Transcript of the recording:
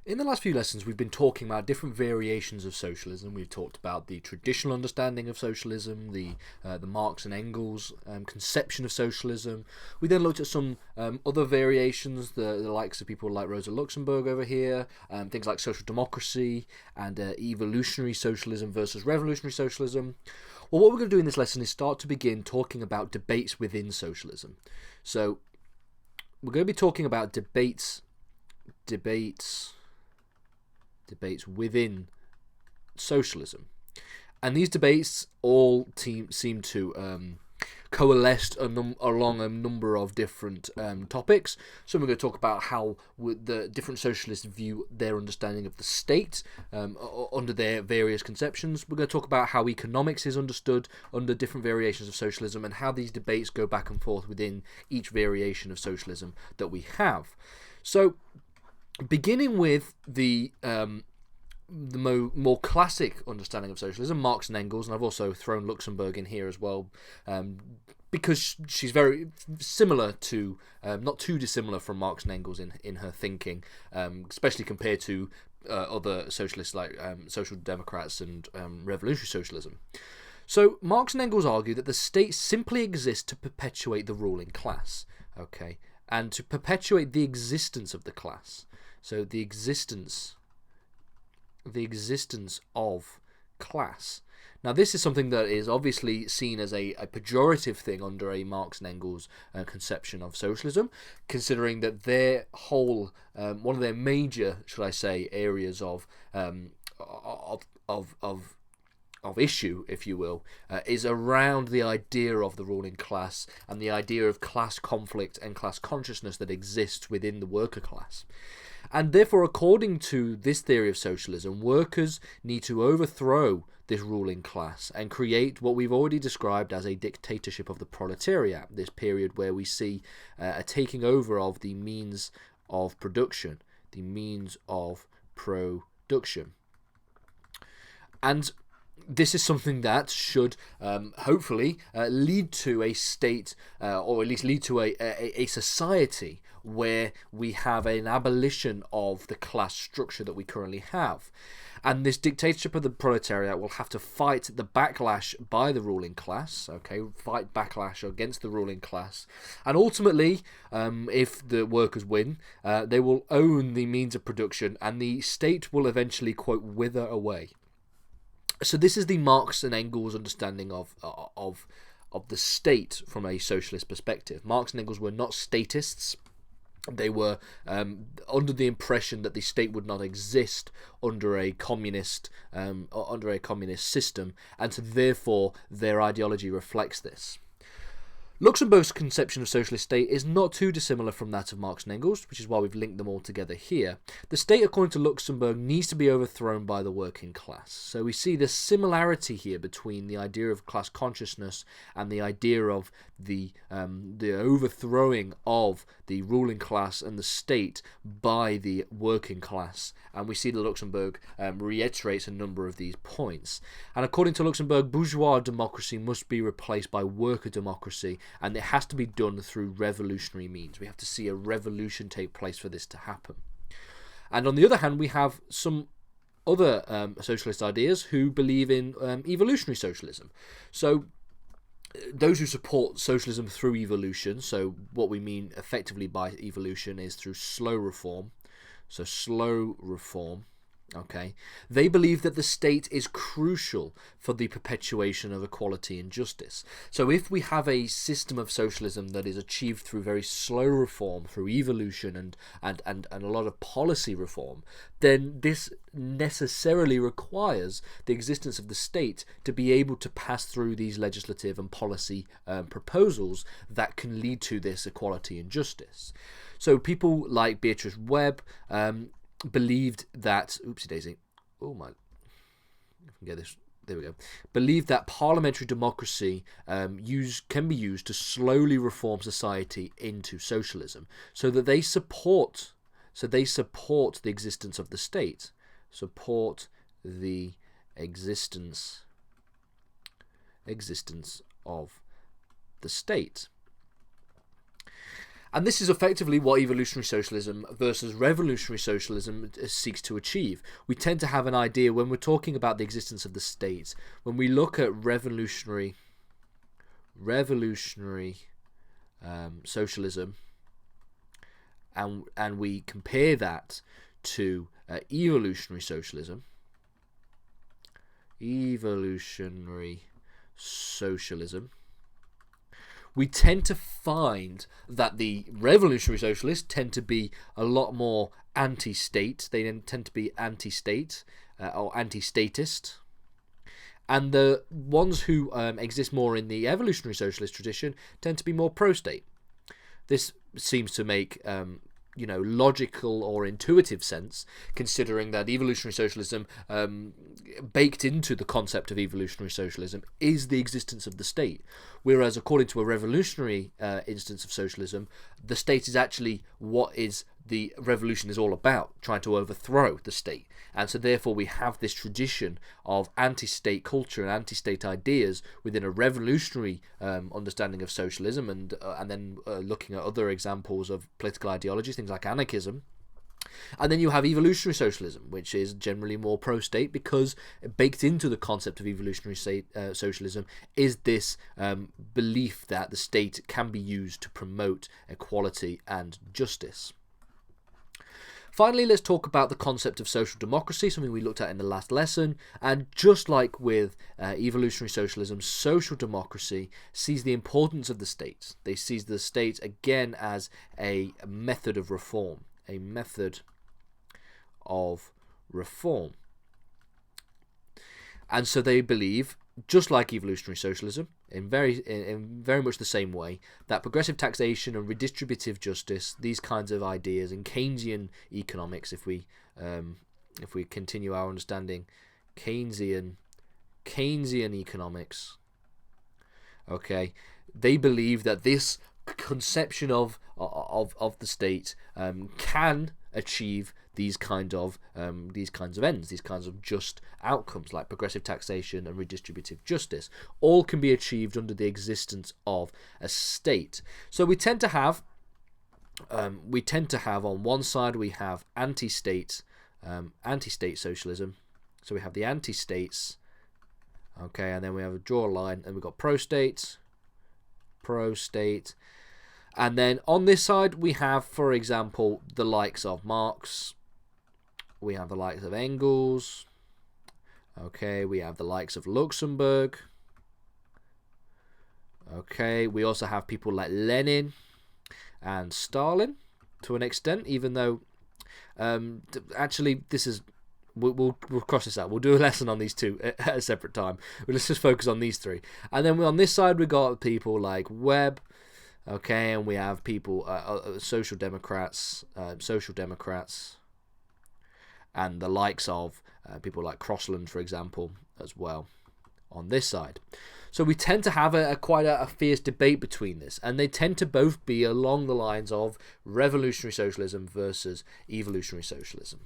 In the last few lessons, we've been talking about different variations of socialism. We've talked about the traditional understanding of socialism, the Marx and Engels conception of socialism. We then looked at some other variations, the likes of people like Rosa Luxemburg over here, things like social democracy and evolutionary socialism versus revolutionary socialism. Well, what we're going to do in this lesson is start to begin talking about debates within socialism. So we're going to be talking about debates within socialism, and these debates all seem to coalesce along a number of different topics. So we're going to talk about how the different socialists view their understanding of the state under their various conceptions. We're going to talk about how economics is understood under different variations of socialism, and how these debates go back and forth within each variation of socialism that we have. So beginning with the more classic understanding of socialism, Marx and Engels, and I've also thrown Luxemburg in here as well, because she's very similar to, not too dissimilar from Marx and Engels in her thinking, especially compared to other socialists like social democrats and revolutionary socialism. So Marx and Engels argue that the state simply exists to perpetuate the ruling class, okay, and to perpetuate the existence of the class. So the existence of class. Now, this is something that is obviously seen as a pejorative thing under a Marx and Engels conception of socialism, considering that their whole, one of their major, should I say, areas of issue, if you will, is around the idea of the ruling class and the idea of class conflict and class consciousness that exists within the worker class. And therefore, according to this theory of socialism, workers need to overthrow this ruling class and create what we've already described as a dictatorship of the proletariat, this period where we see a taking over of the means of production, And this is something that should hopefully lead to a state, or at least lead to a society where we have an abolition of the class structure that we currently have. And this dictatorship of the proletariat will have to fight the backlash by the ruling class, okay, fight backlash against the ruling class. And ultimately, if the workers win, they will own the means of production, and the state will eventually, quote, wither away. So this is the Marx and Engels understanding of the state from a socialist perspective. Marx and Engels were not statists. They were under the impression that the state would not exist under a communist system, and so therefore their ideology reflects this. Luxemburg's conception of socialist state is not too dissimilar from that of Marx and Engels, which is why we've linked them all together here. The state, according to Luxemburg, needs to be overthrown by the working class. So we see the similarity here between the idea of class consciousness and the idea of the overthrowing of the ruling class and the state by the working class. And we see that Luxemburg reiterates a number of these points. And according to Luxemburg, bourgeois democracy must be replaced by worker democracy, and it has to be done through revolutionary means. We have to see a revolution take place for this to happen. And on the other hand, we have some other socialist ideas who believe in evolutionary socialism. So those who support socialism through evolution, so what we mean effectively by evolution is through slow reform. So slow reform. Okay, they believe that the state is crucial for the perpetuation of equality and justice. So if we have a system of socialism that is achieved through very slow reform, through evolution and a lot of policy reform, then this necessarily requires the existence of the state to be able to pass through these legislative and policy proposals that can lead to this equality and justice. So people like Beatrice Webb believed that, oopsie daisy, oh my, I can get this, there we go, believed that parliamentary democracy can be used to slowly reform society into socialism, so that they support the existence of the state, support the existence of the state. And this is effectively what evolutionary socialism versus revolutionary socialism seeks to achieve. We tend to have an idea when we're talking about the existence of the state, when we look at revolutionary socialism, and we compare that to evolutionary socialism. We tend to find that the revolutionary socialists tend to be a lot more anti-state. They tend to be anti-state or anti-statist. And the ones who exist more in the evolutionary socialist tradition tend to be more pro-state. This seems to make logical or intuitive sense, considering that evolutionary socialism, baked into the concept of evolutionary socialism, is the existence of the state. Whereas according to a revolutionary instance of socialism, the state is actually what is the revolution is all about, trying to overthrow the state. And so therefore we have this tradition of anti-state culture and anti-state ideas within a revolutionary understanding of socialism, and then looking at other examples of political ideologies, things like anarchism. And then you have evolutionary socialism, which is generally more pro-state, because baked into the concept of evolutionary socialism is this belief that the state can be used to promote equality and justice. Finally, let's talk about the concept of social democracy, something we looked at in the last lesson. And just like with evolutionary socialism, social democracy sees the importance of the state. They see the state again as a method of reform. And so they believe, just like evolutionary socialism, in very much the same way, that progressive taxation and redistributive justice, these kinds of ideas, and Keynesian economics, if we continue our understanding, Keynesian economics, okay, they believe that this conception of the state can achieve these kinds of ends, these kinds of just outcomes, like progressive taxation and redistributive justice, all can be achieved under the existence of a state. So we tend to have on one side we have anti-state socialism. So we have the anti-states, okay, and then we have a draw a line, and we've got pro-state. And then on this side we have, for example, the likes of Marx, we have the likes of Engels, okay, we have the likes of Luxemburg, okay, we also have people like Lenin and Stalin to an extent, even though actually this is, we'll cross this out. We'll do a lesson on these two at a separate time. But let's just focus on these three. And then on this side we got people like Webb, okay, and we have people, social democrats, and the likes of people like Crossland, for example, as well, on this side. So we tend to have quite a fierce debate between this, and they tend to both be along the lines of revolutionary socialism versus evolutionary socialism.